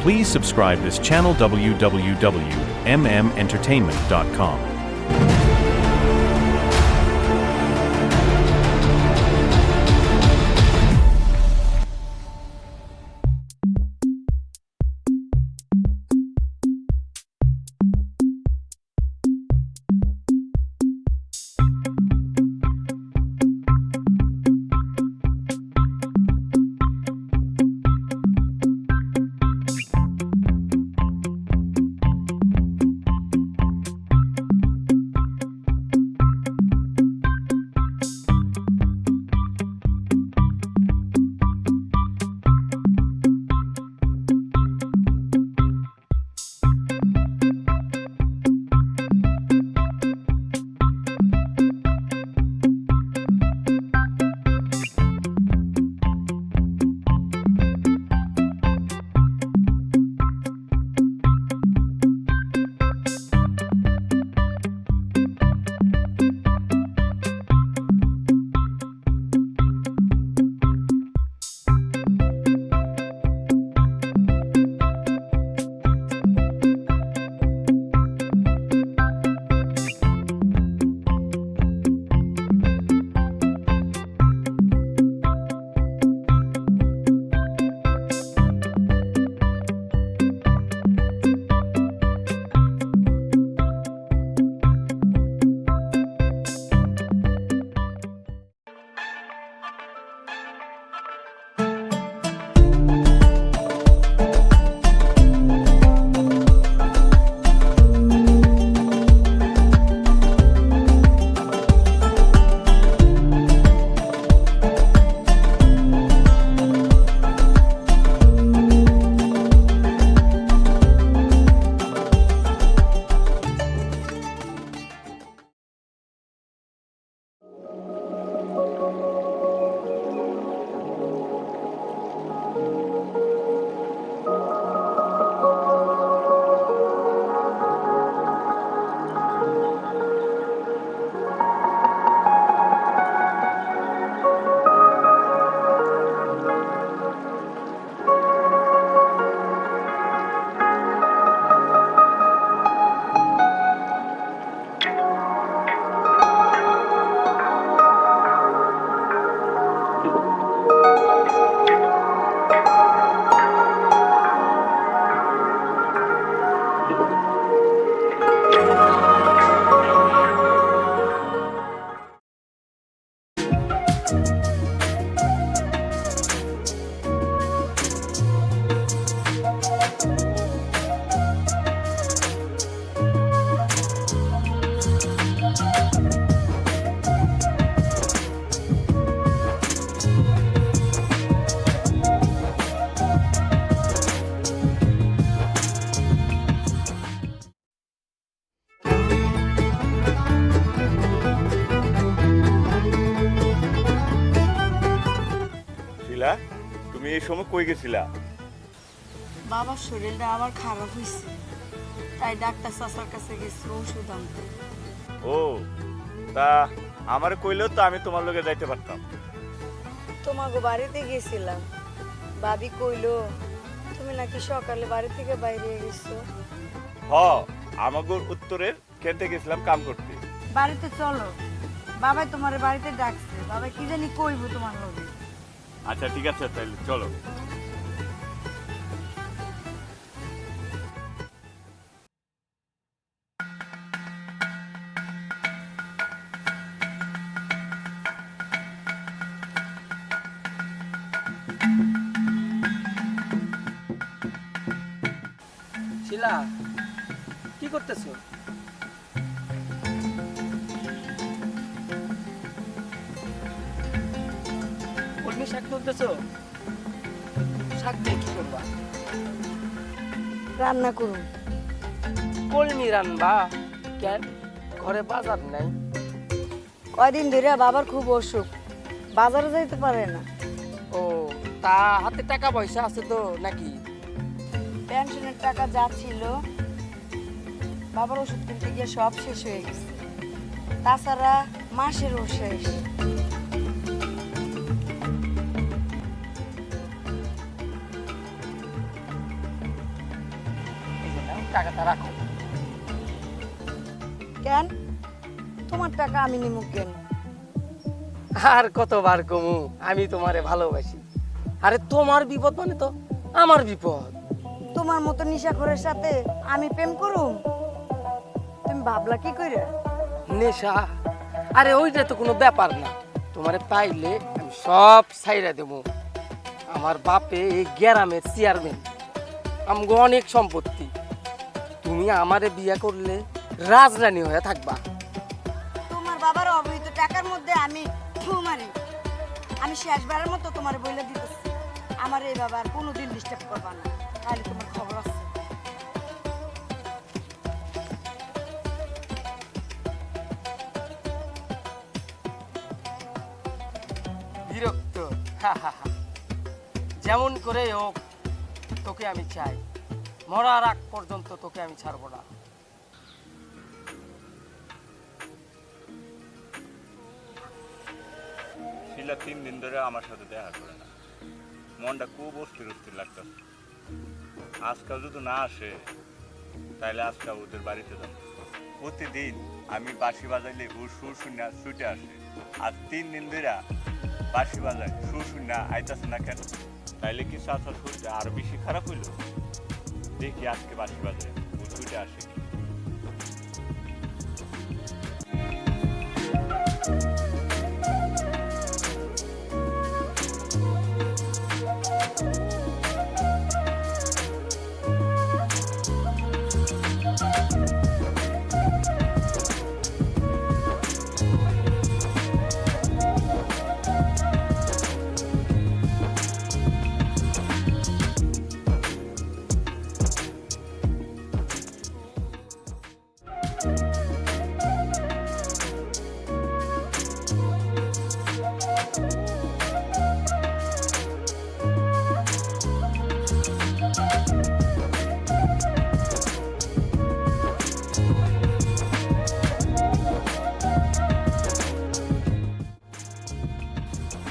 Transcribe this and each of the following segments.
Please subscribe this channel www.mmentertainment.com. তুমি এই সময় কই গেছিলা? বাবার শরীরটা আবার খারাপ হয়েছে, তাই ডাক্তার চাচার কাছে গেছি ওষুধ আনতে। ও, তা আমারে কইলেও তো আমি তোমার লগে যাইতে পারতাম। তোমাকে বাড়িতে গেছিলাম, ভাবি কইলো তুমি নাকি সকালে বাড়ি থেকে বাইরে গেছো। হ, আমাগো উত্তরের খেতে গেছিলাম কাম করতে। বাড়িতে চলো, বাবাই তোমার বাড়িতে ডাকছে, বাবা কি জানি কইবো তোমার লগে। আচ্ছা ঠিক আছে, তাহলে চলো। শিলা, কি করতেছো? কলমি শাক তুলতেছো? শাক দিয়ে কি করবা? রান্না করুন। কলমি রান্না কেন? ঘরে বাজার নাই? কয়দিন ধরে বাবার খুব অসুখ, বাজারে যাইতে পারে না। ও, তা হাতে টাকা পয়সা আছে তো নাকি? পেনশনের টাকা যা ছিল বাবার ওষুধ কিনতে গিয়ে সব শেষ হয়ে গেছে, তাছাড়া মাসেরও শেষ। টাকাটা রাখো। কেন তোমার টাকা আমি নিমু কেন? আর কতবার কমু আমি তোমারে ভালোবাসি। আরে তোমার বিপদ মানে তো আমার বিপদ। তোমার মতো নিশাখোরের সাথে আমি প্রেম করুম? তুমি ভাবলা কি কইরা? নেশা? আরে ওইটা তো কোনো ব্যাপার না। তোমারে পাইলে আমি সব ছাইরা দেবো। আমার বাপে এই গ্রামের চেয়ারম্যান, আমগো অনেক সম্পত্তি। তুমি আমারে বিয়ে করলে রাজরানী হয়ে থাকবা। তোমার বাবার অবৈধ টাকার মধ্যে আমি ফু মারি। আমি শেষবারের মতো তোমার বইলা দিতেছি, আমার এই বাবার কোনোদিন ডিস্টার্ব করবা না, তাহলে তোমার খবর আছে। বিরক্ত? যেমন করে হোক তোকে আমি চাই, মরার আগ পর্যন্ত তোকে আমি ছাড়বো না। শিলা 3 দিন ধরে আমার সাথে দেখা করে না, মনটা খুব অস্থির অস্থির লাগতেছে। আজকাল যদি না আসে তাহলে আজকাল ওদের বাড়িতে যাবো। প্রতিদিন আমি বাঁশি বাজাইলে ও সুর শুনে ছুটে আসে, আর 3 দিন ধরে বাঁশি বাজায় সুর শুনে আইতাছে না কেন? তাইলে কি চাচার শরীরটা আরো বেশি খারাপ হইলো? দেখি আজকে বাঁশি বাজায় ও ছুটে আসে কি।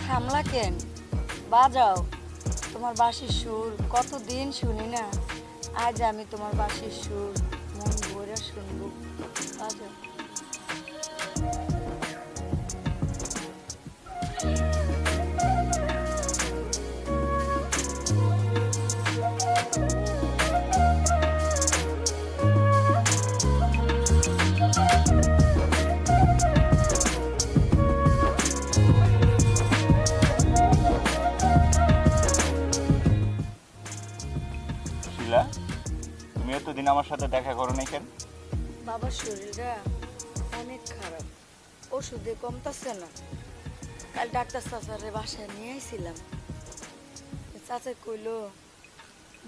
থামলা কেন? বাজাও তোমার বাঁশির সুর, কতদিন শুনি না। আজ আমি তোমার বাঁশির সুর মন ভরে শুনবো। বাজাও। শিলা, তুমি এতদিন আমার সাথে দেখা করো নাই কেন? বাবার শরীরটা অনেক খারাপ, ওষুধে কমতাছে না। কাল ডাক্তার চাচারে বাসায় নিয়ে আইছিলাম। চাচা কইলো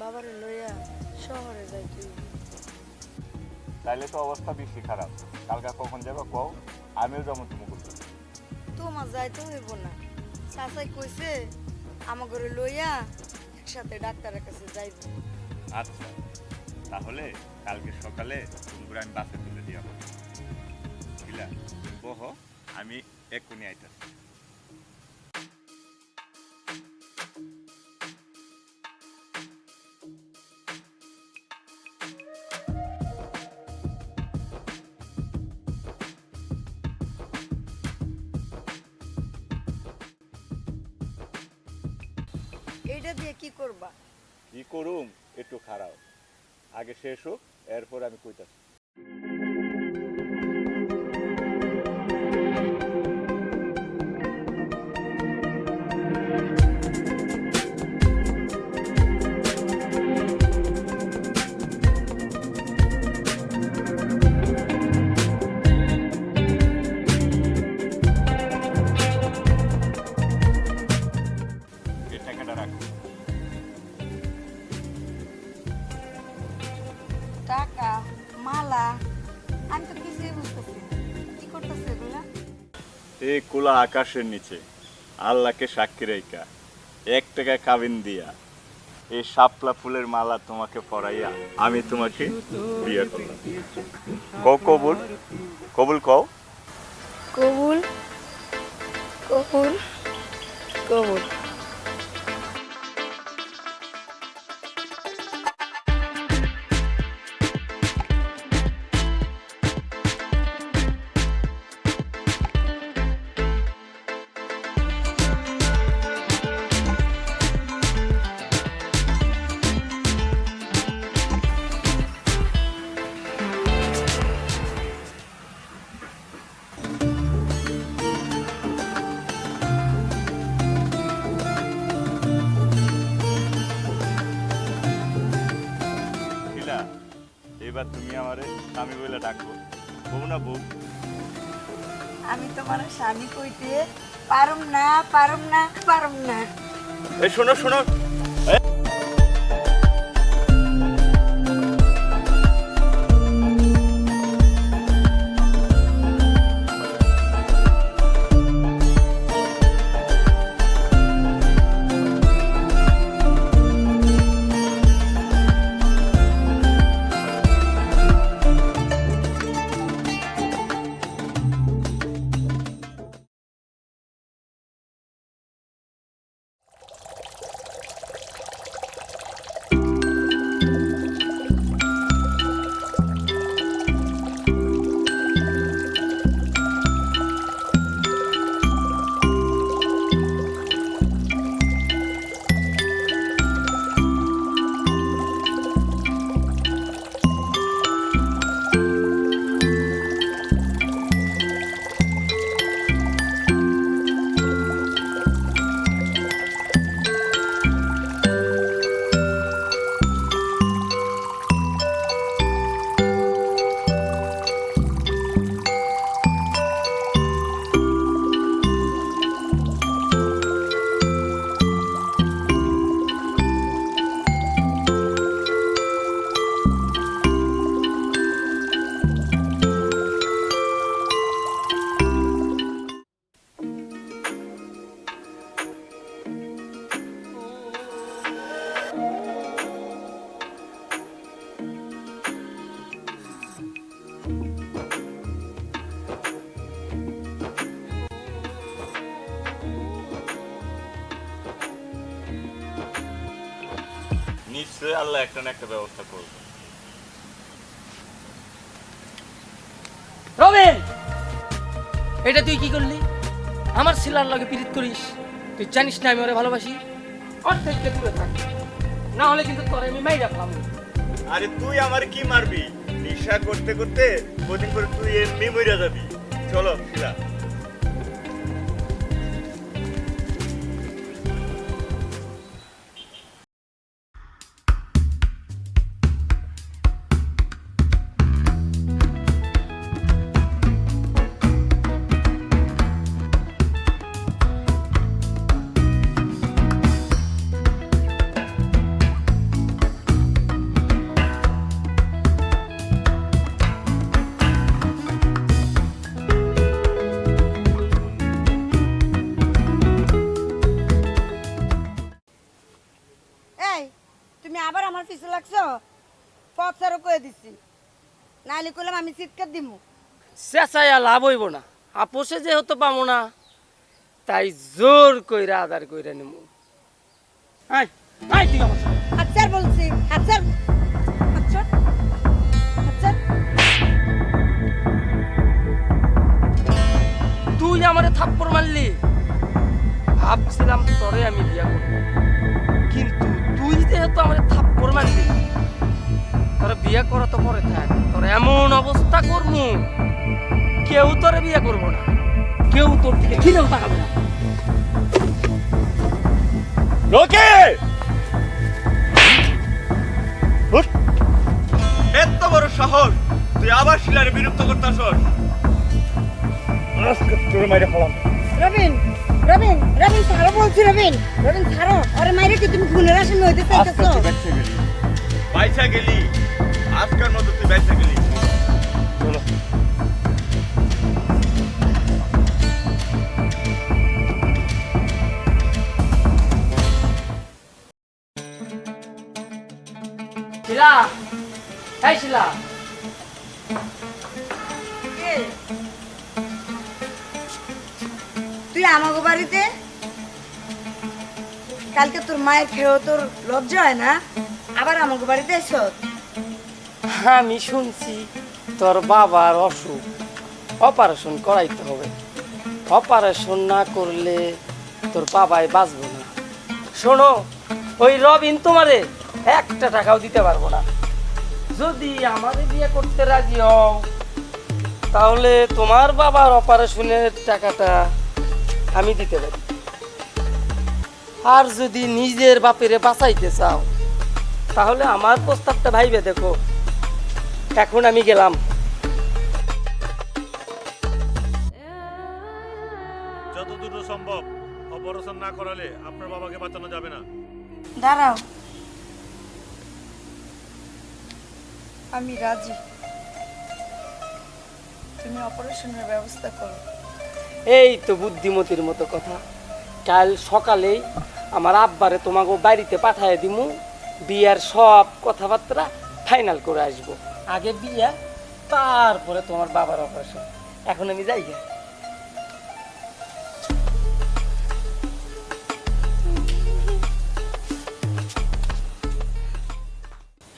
বাবারে লইয়া শহরে যাইতে। তাইলে তো অবস্থা বেশি খারাপ। কালকা কখন যাবো কও, আমিও যাবো তুমি বলতে। তোমার যাইতে হইব না, চাচাই কইছে আমার ঘরে লইয়া একসাথে ডাক্তারের কাছে যাইব। আচ্ছা, তাহলে কালকে সকালে তুমি আমি বাসে তুলে দিয়ে যাবো। শিলা, তুমি বহো, আমি এক্ষুনি আইতাছি। এইটা দিয়ে কি করবা? কি করুম একটু খারাপ, আগে শেষ হোক, এরপর আমি কইতাছি। এই টাকাটা রাখো। টাকা, মালা, আমি তো কিছুই বুঝতেছি না। কি করতেছে এগুলা? এই খোলা আকাশের নিচে আল্লাহকে সাক্ষী রেখা 1 টাকা কাবিন দিয়া এই শাপলা ফুলের মালা তোমাকে পরাইয়া আমি তোমাকে বিয়ে করলাম। কও কবুল, কবুল কও। কবুল, কবুল, কবুল। এবার তুমি আমারে স্বামী বলে ডাকবো, বউ না বউ? আমি তোমার স্বামী কইতে পারুম না পারুম না পারুম না। এই শোনো শোনো, নিশ্চয়ই আল্লাহ একটা না একটা ব্যবস্থা করবে। রবিন, এটা তুই কি করলি? আমার শিলার লগে পিরিত করিস? তুই জানিস না আমি ওরে ভালোবাসি? অর্ধেক দূরে থাক, না হলে কিন্তু তোরে আমি মাইরা ফেলাম। আরে তুই আমার কি মারবি? নেশা করতে করতে কদিন করে তুই এমনি মরে যাবি। চলো শিলা। এই তুমি আবার আমার পিছু লাগছো? পথ ছাড়ো কয়ে দিছি, নাইলে কইলাম আমি চিৎকার দিমু। চেঁচাইয়া লাভ হইব না, আপোষে যেহেতু পাবো না তাই জোর কইরা আদার কইরা নিমু। আয় আয় তুই আমার সাথে। হাতছাড় বলছি, হাতছাড়, হাতছাড়, হাতছাড়। তুই আমারে থাপ্পড় মারলি, ভাবছিলাম তোরে আমি বিয়া করব, কিন্তু তুই যেহেতু আমারে থাপ্পড় মারলি, তোরে বিয়া করা তো পরে থাক, তোর এমন অবস্থা করমু কেউ তোরে বিয়ে করবো না, কেউ তোর দিকে ফিরেও তাকাবে না। লোকে এত বড় শহর, তুই আবার শিলার বিরক্ত করতেছস? আজকে তোর মাইরে ফেলাম। রবিন, রবিন, রবিন ছাড়ো বলছি, রবিন, রবিন ছাড়ো। আরে মাইরে কি তুমি খুনের আসামি হইতে চাইতেছো? বাইসা গেলি, আজকের মতো তুই বাইসা গেলি। চলো। শিলা, এই শিলা, কে? তুই আমাগো বাড়িতে? কালকে তোর মায়ের খেয়েও তোর লজ্জা হয় না? আবার আমাগো বাড়িতে এসো? আমি শুনছি তোর বাবার অসুখ, অপারেশন করাইতে হবে, অপারেশন না করলে তোর বাবাই বাঁচবে না। শোনো, ওই রবিন তোমারে একটা টাকাও দিতে পারবো না। যদি আমারে বিয়ে করতে রাজি হও তাহলে তোমার বাবার অপারেশনের টাকাটা আমি দিতে পারি, আর যদি নিজের বাপেরে বাঁচাইতে চাও তাহলে আমার প্রস্তাবটা ভাইবে দেখো। এখন আমি গেলাম। যত দ্রুত সম্ভব অপারেশন না করালে আপনার বাবাকে বাঁচানো যাবে না। দাঁড়াও, আমি রাজি, তুমি অপারেশনের ব্যবস্থা করো। এই তো বুদ্ধিমতির মতো কথা। কাল সকালেই আমার আব্বারে তোমাকে বাড়িতে পাঠায় দিমু, বিয়ার সব কথাবার্তা ফাইনাল করে আসবো। আগে বিয়া, তারপরে তোমার বাবার অপারেশন। এখন আমি যাই গে।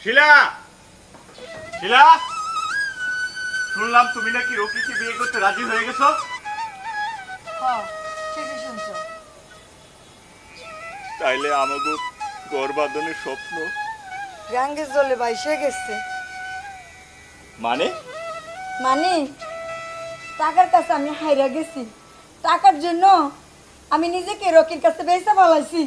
শিলা, শিলা, শুনলাম তুমি নাকি রকিকে বিয়ে করতে রাজি হয়ে গেছো। হ্যাঁ, ঠিকই শুনছো। তাইলে আমাকে ঘর বাঁধনের স্বপ্ন গাঙ্গের জলে বাইসে গেছে। মানে? মানে টাকার কাছে আমি হাইরা গেছি, টাকার জন্য আমি নিজেকে রকির কাছে বেচা বলাইছি।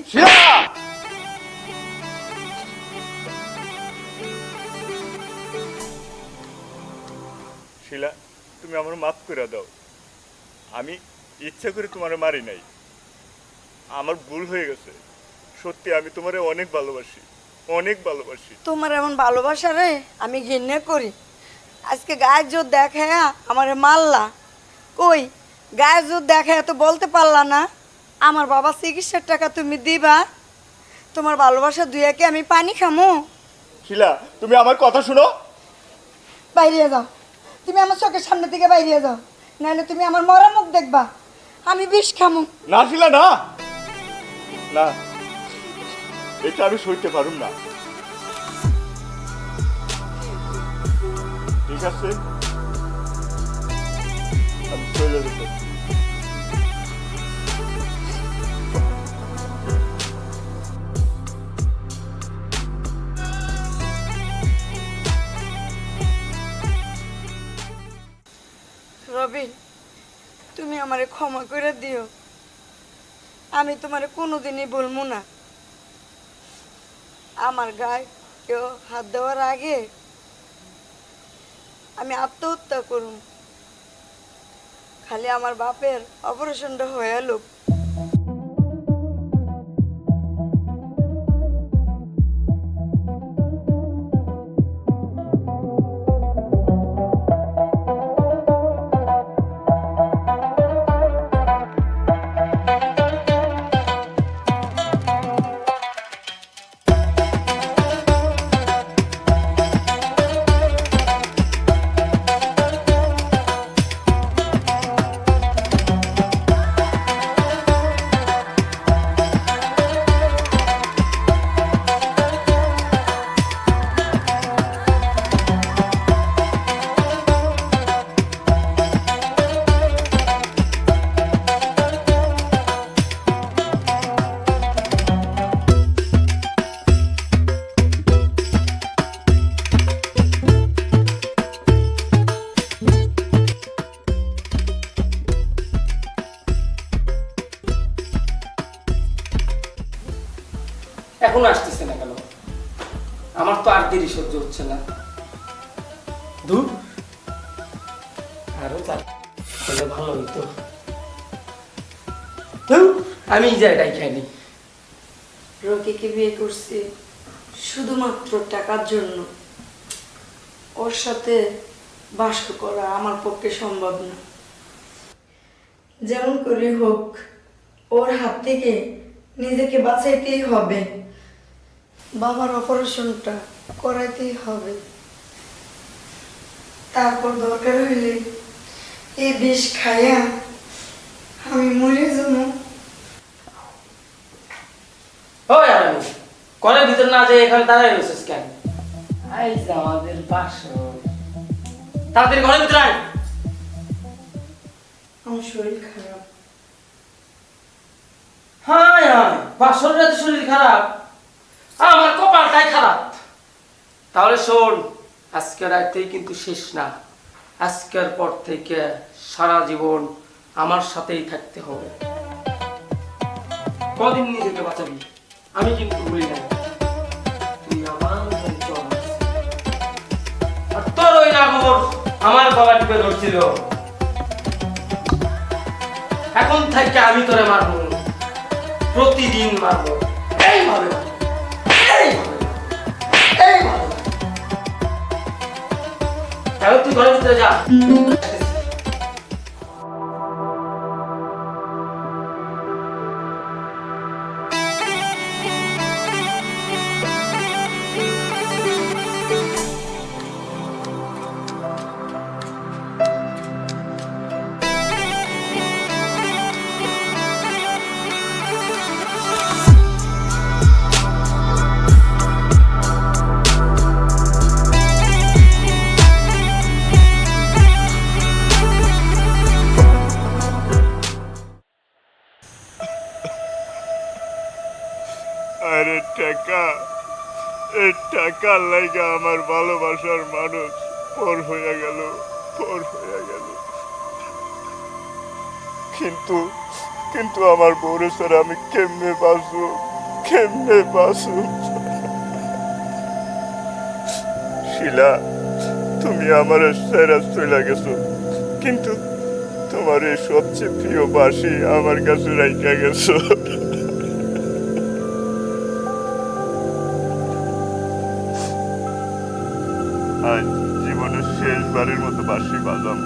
শিলা, তুমি আমার মাফ করে দাও। আমি ইচ্ছা করে তোমারে মারি নাই, আমার ভুল হয়ে গেছে। সত্যি আমি তোমারে অনেক ভালোবাসি, অনেক ভালোবাসি। তোমার এমন ভালোবাসা রে আমি ঘৃণা করি। আজকে গায়ের জোর দেখায় আমারে মারলা। কই গায়ের জোর দেখায় তো বলতে পারলা না আমার বাবা চিকিৎসার টাকা তুমি দিবা? তোমার ভালোবাসা দুয়াকে আমি পানি খামো? শিলা, তুমি আমার কথা শুনো। বাইরে যাও, তুমি আমার চোখের সামনে থেকে বাইরে যাও, নাহলে তুমি আমার মরা মুখ দেখবা। আমি বিষ খামো। না শিলা, না না, এটা আমি সইতে পারুম না। ঠিক আছে, আমি চলে যেতে। রবি, তুমি আমারে ক্ষমা করে দিও। আমি তোমারে কোনোদিনই বলবো না আমার গায়ে কেউ হাত দেওয়ার আগে আমি আত্মহত্যা করুম। খালি আমার বাপের অপারেশনটা হয়ে লোক। এখন আসতেছে না কেন? আমার তো আর দেরি সহ্য হচ্ছে না। দূর আরো তাহলে ভালো হইতো। আমি জায়গায় খাইনি। রকিকে বিয়ে করছি শুধুমাত্র টাকার জন্য। ওর সাথে বাস করা আমার পক্ষে সম্ভব না। যেমন করে হোক ওর হাত থেকে নিজেকে বাঁচাইতেই হবে। বাবার অপারেশনটা করাইতেই হবে। তারপর দরকার হইলে এই বিষ খাইয়া আমি মরে যাবো। ওই আমি ঘরের ভিতর না যে এখানে দাঁড়ায় রয়েছিস কেন? আইজ আমাদের বাসর, তাড়াতাড়ি ঘরের ভিতরে আয়। আমার শরীর খারাপ। হায় হায়, বাসর রাতে শরীর খারাপ? আমার কপালটাই খারাপ। তাহলে শোন, আজকের রাতেই কিন্তু শেষ না। আজকের পর থেকে সারা জীবন আমার সাথেই থাকতে হবে। কদিন নিজেকে বাঁচাবি আমি কিন্তু ভুলি না। তুই আমার ঘরে চল, আর তোর ওই বছর আমার গলা টিপে ধরছিল, এখন থেকে আমি তোরে মারবো, প্রতিদিন মারবো, এইভাবে এইভাবে। এখন তুই ঘরের ভিতরে যা। আরে টাকা, এই টাকার লাইগা আমার ভালোবাসার মানুষ পর হইয়া গেল, পর হইয়া গেল। কিন্তু কিন্তু আমার বউরে স্যার আমি কেমনে বাঁচব, কেমনে বাঁচব? শিলা, তুমি আমার সেরা চলে গেছো, কিন্তু তোমার এই সবচেয়ে প্রিয় বাসি আমার কাছে রাইখা গেছো। আজ জীবনের শেষবারের মতো বাঁশি বাজাম।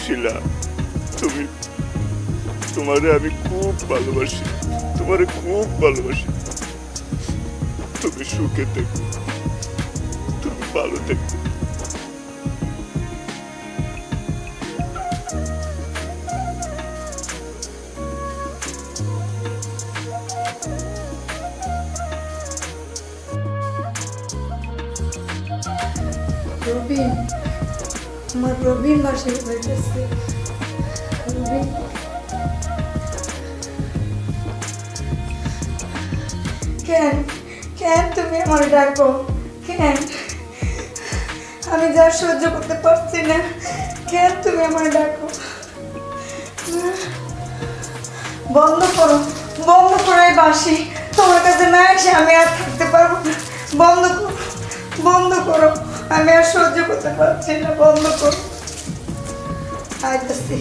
শিলা, তোমারে আমি খুব ভালোবাসি, তোমারে খুব ভালোবাসি। তুমি সুখে থেকো, তুমি ভালো থেকো। রবিন, আমার রবিন বাসায় হয়েছে। রবিন, কেন কেন তুমি আমার ডাকো? কেন? আমি যা সহ্য করতে পারছি না, কেন তুমি আমার ডাকো? বন্ধ করো, বন্ধ করো এই বাঁশি। তোমার কাছে না এসে আমি আর থাকতে পারবো না। বন্ধ করো, বন্ধ করো, আমি আর সহ্য করতে পারছি না। বন্ধ করো। আইতেছি,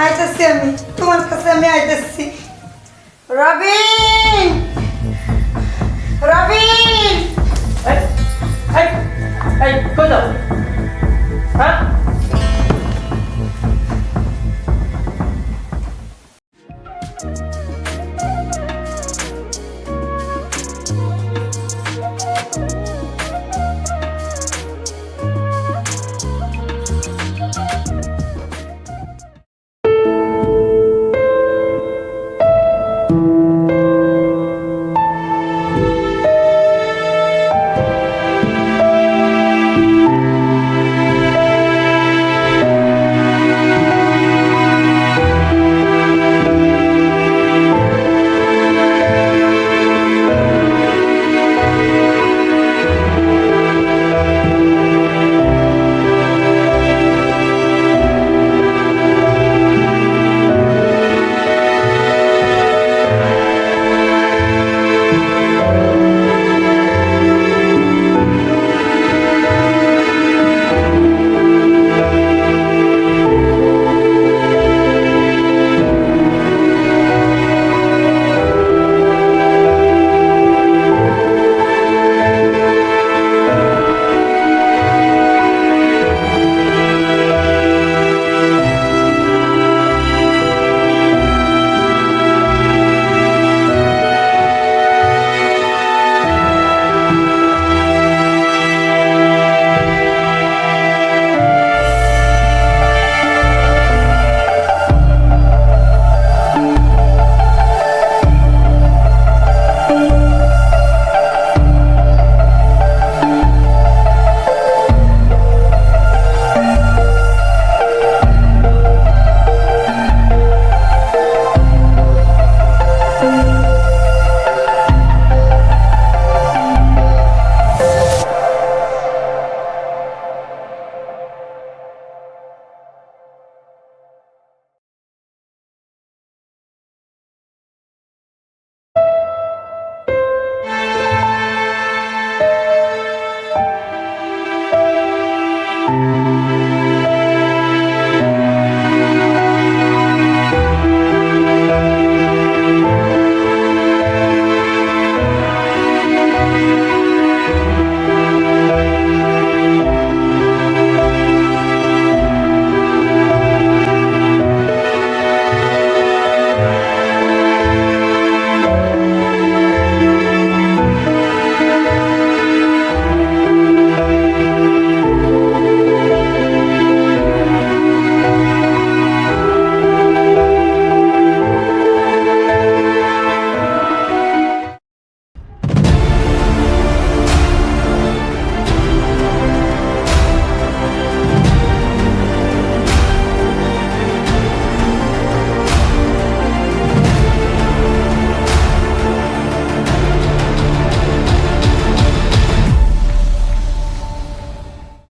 আইতেছি, আমি তোমার কাছে আমি আইতেছি। রবিন।